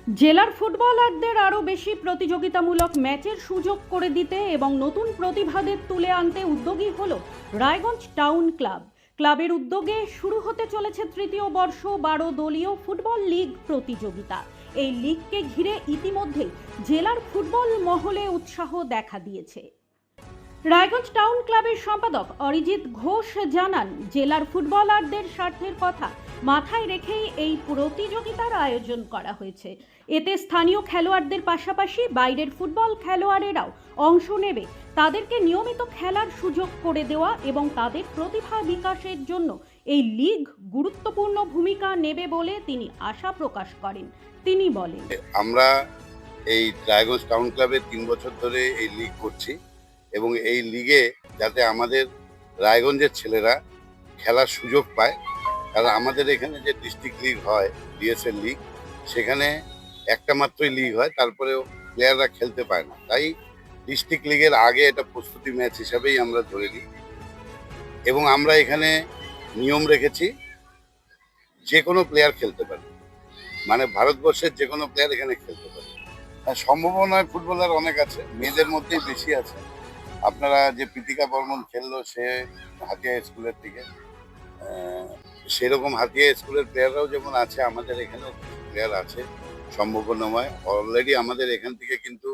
জেলার ফুটবলারদের আরও বেশি প্রতিযোগিতামূলক ম্যাচের সুযোগ করে দিতে এবং নতুন প্রতিভাদের তুলে আনতে উদ্যোগী হল রায়গঞ্জ টাউন ক্লাব। ক্লাবের উদ্যোগে শুরু হতে চলেছে তৃতীয় বর্ষ 12 দলীয় ফুটবল লিগ প্রতিযোগিতা। এই লিগকে ঘিরে ইতিমধ্যেই জেলার ফুটবল মহলে উৎসাহ দেখা দিয়েছে। রায়গঞ্জ টাউন ক্লাবের সম্পাদক অরিজিৎ ঘোষ জানান, জেলার ফুটবলারদের স্বার্থের কথা মাথায় রেখেই এই প্রতিযোগিতার আয়োজন করা হয়েছে। এতে স্থানীয় খেলোয়াড়দের পাশাপাশি বাইরের ফুটবল খেলোয়াড়েরাও অংশ নেবে। তাদেরকে নিয়মিত খেলার সুযোগ করে দেওয়া এবং তাদের প্রতিভা বিকাশের জন্য এই লিগ গুরুত্বপূর্ণ ভূমিকা নেবে বলে তিনি আশা প্রকাশ করেন। তিনি বলেন, আমরা এই রায়গঞ্জ টাউন ক্লাবে 3 বছর ধরে এই লিগ করছি এবং এই লিগে যাতে আমাদের রায়গঞ্জের ছেলেরা খেলার সুযোগ পায়, কারণ আমাদের এখানে যে ডিস্ট্রিক্ট লিগ হয়, ডিএসএল লিগ, সেখানে একটা মাত্রই লিগ হয়, তারপরেও প্লেয়াররা খেলতে পায় না। তাই ডিস্ট্রিক্ট লিগের আগে এটা প্রস্তুতি ম্যাচ হিসাবেই আমরা ধরে নিই এবং আমরা এখানে নিয়ম রেখেছি যে কোনো প্লেয়ার খেলতে পারে, মানে ভারতবর্ষের যে কোনো প্লেয়ার এখানে খেলতে পারে। সম্ভাবনায় ফুটবলার অনেক আছে, মেয়েদের মধ্যেই বেশি আছে। আপনারা যে প্রীতিকা বর্মন খেললো, সে হাতিয়া স্কুলের থেকে, সেরকম হাতিয়া স্কুলের প্লেয়াররাও যেমন আছে, আমাদের এখানেও প্লেয়ার আছে সম্ভাবনাময়। অলরেডি আমাদের এখান থেকে কিন্তু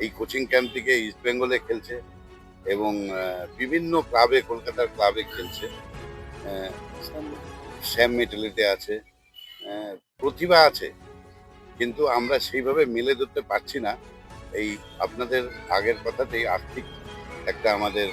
এই কোচিং ক্যাম্প থেকে ইস্ট বেঙ্গলে খেলছে এবং বিভিন্ন ক্লাবে, কলকাতার ক্লাবে খেলছে। স্যাম মেটালিতে আছে, প্রতিভা আছে, কিন্তু আমরা সেইভাবে মেলে ধরতে পারছি না। এই আপনাদের আগের কথাতেই আর্থিক একটা আমাদের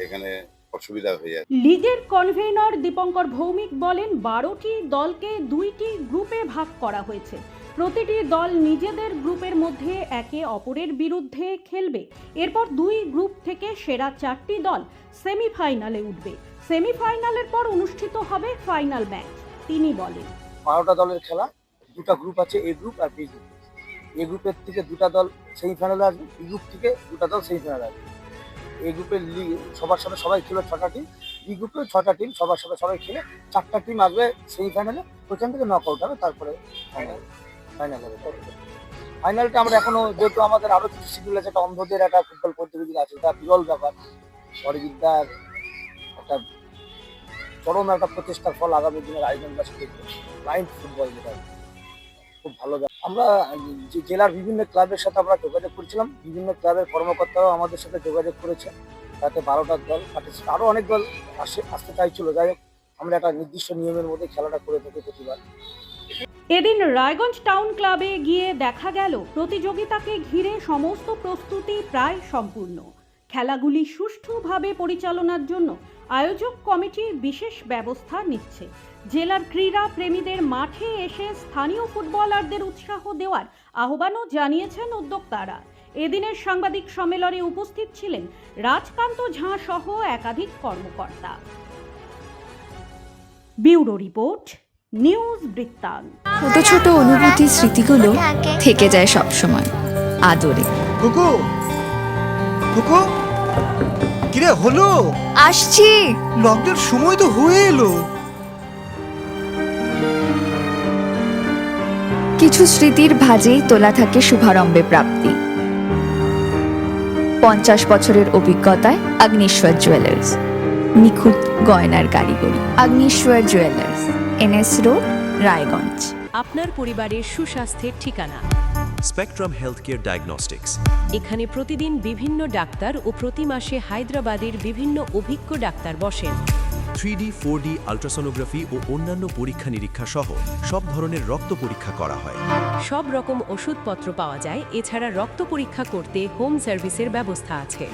এখানে অসুবিধা হয়ে যায়। লিগের কনভেনর দীপঙ্কর ভৌমিক বলেন, 12টি দলকে 2টি গ্রুপে ভাগ করা হয়েছে। প্রতিটি দল নিজেদের গ্রুপের মধ্যে একে অপরের বিরুদ্ধে খেলবে। এরপর 2 গ্রুপ থেকে সেরা 4টি দল সেমিফাইনালে উঠবে। সেমিফাইনালের পর অনুষ্ঠিত হবে ফাইনাল ম্যাচ। তিনি বলেন, 12টা দলের খেলা, 2টা গ্রুপ আছে, এ গ্রুপ আর বি গ্রুপ। এ গ্রুপের থেকে 2টা দল সেমিফাইনালে আসবে, বি গ্রুপ থেকে 2টা দল সেমিফাইনালে আসবে। এ গ্রুপের লিগ সবার সাথে সবাই খেলে 6টা টিম, বি গ্রুপে 6টা টিম সবার সাথে সবাই খেলে 4টা টিম আসবে সেমিফাইনালে, ওইখান থেকে নক আউট হবে, তারপরে ফাইনাল হবে। ফাইনালটা আমরা এখনো, যেহেতু আমাদের আরো কিছু শিডিউল আছে, একটা অন্ধদের একটা ফুটবল প্রতিযোগিতা আছে, এটা বিরল ব্যাপার। অরিজিৎদার একটা চরম একটা প্রচেষ্টার ফল আগামী দিনে রায়গঞ্জবাসী দেখবে লাইভ ফুটবল, যেটা খুব ভালো। আমরা জেলার বিভিন্ন ক্লাবের সাথে আমরা যোগাযোগ করেছিলাম, বিভিন্ন ক্লাবের কর্মকর্তারাও আমাদের সাথে যোগাযোগ করেছে, তাতে 12টা দল পার্টিসিপেট, আরও অনেক দল আসতে চাইছিল। যাই হোক, আমরা একটা নির্দিষ্ট নিয়মের মধ্যে খেলাটা করে থাকি প্রতিবার। এদিন রায়গঞ্জ টাউন ক্লাবে গিয়ে দেখা গেল প্রতিযোগিতাকে ঘিরে সমস্ত প্রস্তুতি প্রায় সম্পূর্ণ। খেলাগুলি সুষ্ঠুভাবে পরিচালনার জন্য আয়োজক কমিটি বিশেষ ব্যবস্থা নিচ্ছে। জেলার ক্রীড়া প্রেমীদের মাঠে এসে স্থানীয় ফুটবলারদের উৎসাহ দেওয়ার আহ্বানও জানিয়েছেন উদ্যোক্তারা। এদিনের সাংবাদিক সম্মেলনে উপস্থিত ছিলেন রাজকান্ত ঝাঁ সহ একাধিক কর্মকর্তা। ব্যুরো রিপোর্ট, নিউজ বৃত্তান্ত। ছোট ছোট অনুভূতি, স্মৃতিগুলো থেকে যায় সব সময় আদরে। কুকু কুকু, কিরে হলো? আসছি। লকডাউন সময় তো হয়ে এলো। কিছু স্মৃতির ভাজেই তোলা থাকে শুভারম্ভে প্রাপ্তি। 50 বছরের অভিজ্ঞতায় আগ্নেশ্বর জুয়েলার্স, নিখুঁত গয়নার কারিগরি। Agneshwar jewellers, NS road, Raiganj. আপনার পরিবারের সুস্বাস্থ্যের ঠিকানা। Spectrum healthcare diagnostics. এখানে প্রতিদিন বিভিন্ন ডাক্তার ও প্রতি মাসে হায়দ্রাবাদের বিভিন্ন অভিজ্ঞ ডাক্তার বসেন। 3D, 4D আল্ট্রাসোনোগ্রাফি ও অন্যান্য পরীক্ষা নিরীক্ষা সহ সব ধরনের রক্ত পরীক্ষা করা হয়। সব রকম ওষুধপত্র পাওয়া যায়। এছাড়া রক্ত পরীক্ষা করতে হোম সার্ভিসের ব্যবস্থা আছে।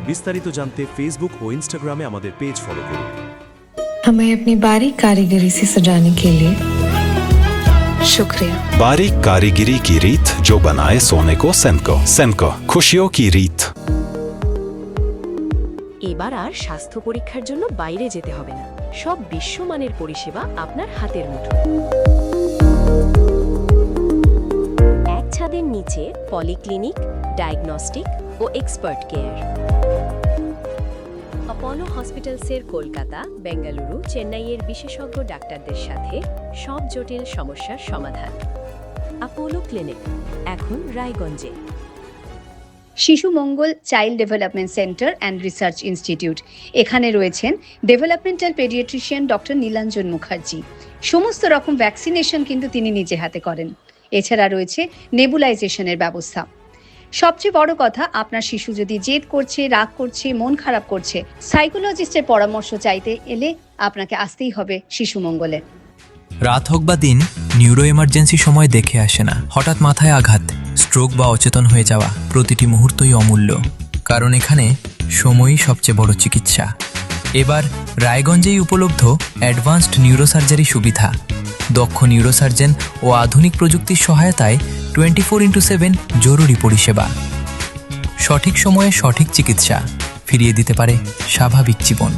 বিস্তারিত জানতে ফেসবুক ও ইনস্টাগ্রামে আমাদের পেজ ফলো করুন। हमें अपनी बारीक कारीगरी से सजाने के लिए शुक्रिया। बारीक कारीगरी की रीत जो बनाए सोने को सेमको। सेमको, खुशियों की रीत। এবার আর স্বাস্থ্য পরীক্ষার জন্য বাইরে যেতে হবে না। সব বিশ্বমানের পরিষেবা আপনার হাতের মুঠোয়। এক ছাদের নিচে পলিক্লিনিক, ডায়াগনস্টিক ও এক্সপার্ট কেয়ার। অপোলো হসপিটালসের কলকাতা, বেঙ্গালুরু, চেন্নাইয়ের বিশেষজ্ঞ ডাক্তারদের সাথে সব জটিল সমস্যার সমাধান। আপোলো ক্লিনিক, এখন রায়গঞ্জে। Shishu Mangal child development centre and research institute, এখানে রয়েছেন developmental paediatrician doctor Nilanjan Mukherjee. সমস্ত রকম ভ্যাকসিনেশন কিন্তু তিনি নিজে হাতে করেন। এছাড়া রয়েছে নেবুলাইজেশনের ব্যবস্থা। সবচেয়ে বড় কথা, আপনার শিশু যদি জেদ করছে, রাগ করছে, মন খারাপ করছে, সাইকোলজিস্টের পরামর্শ চাইতে এলে আপনাকে আসতেই হবে শিশু মঙ্গলে। রাত হোক বা দিন, নিউরো এমার্জেন্সি সময় দেখে আসে না। হঠাৎ মাথায় আঘাত, স্ট্রোক বা অচেতন হয়ে যাওয়া, প্রতিটি মুহূর্তই অমূল্য, কারণ এখানে সময়ই সবচেয়ে বড় চিকিৎসা। এবার রায়গঞ্জেই উপলব্ধ অ্যাডভান্সড নিউরোসার্জারি সুবিধা। দক্ষ নিউরোসার্জন ও আধুনিক প্রযুক্তির সহায়তায় 24x7 জরুরি পরিষেবা। সঠিক সময়ে সঠিক চিকিৎসা ফিরিয়ে দিতে পারে স্বাভাবিক জীবন।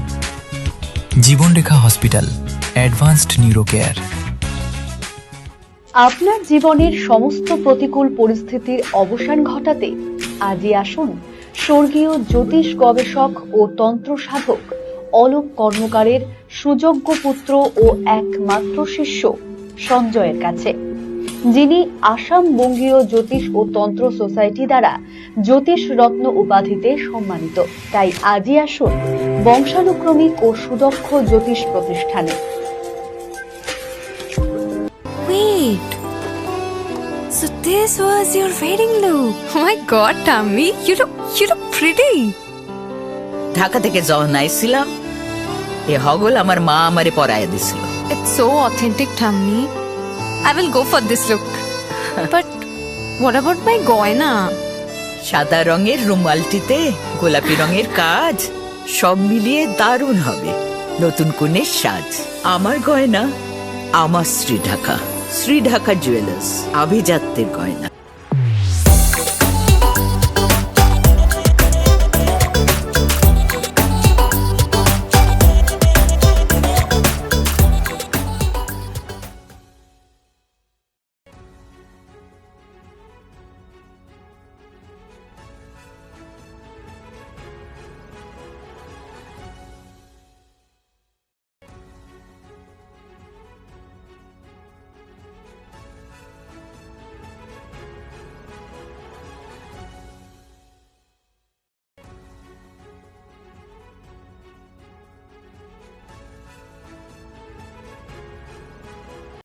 জীবনরেখা হসপিটাল, অ্যাডভান্সড নিউরো কেয়ার। আপনার জীবনের সমস্ত প্রতিকূল পরিস্থিতির অবসান ঘটাতে আজই আসুন স্বর্গীয় জ্যোতিষ গবেষক ও তন্ত্র সাধক অলোক কর্মকারের সুযোগ্য পুত্র ও একমাত্র শিষ্য সঞ্জয়ের কাছে, যিনি আসাম বঙ্গীয় জ্যোতিষ ও তন্ত্র সোসাইটি দ্বারা জ্যোতিষ রত্ন উপাধিতে সম্মানিত। তাই আজই আসুন বংশানুক্রমিক ও সুদক্ষ জ্যোতিষ প্রতিষ্ঠানে। Wait. So this was your wedding look. Oh my god, Tammy, you look pretty. Dhaka থেকে যখন আইছিলাম, এ হগল আমার মা আমারে পরায় দিছিল। It's so authentic, Tammy. I will go for this look. But what about my goina? সাদা রঙের রুমালটিতে গোলাপি রঙের কাজ, সব মিলিয়ে দারুণ হবে নতুন কনের সাজ। আমার গয়না আমার শ্রী ঢাকা জুয়েলার্স, আভিজাত্যের গয়না।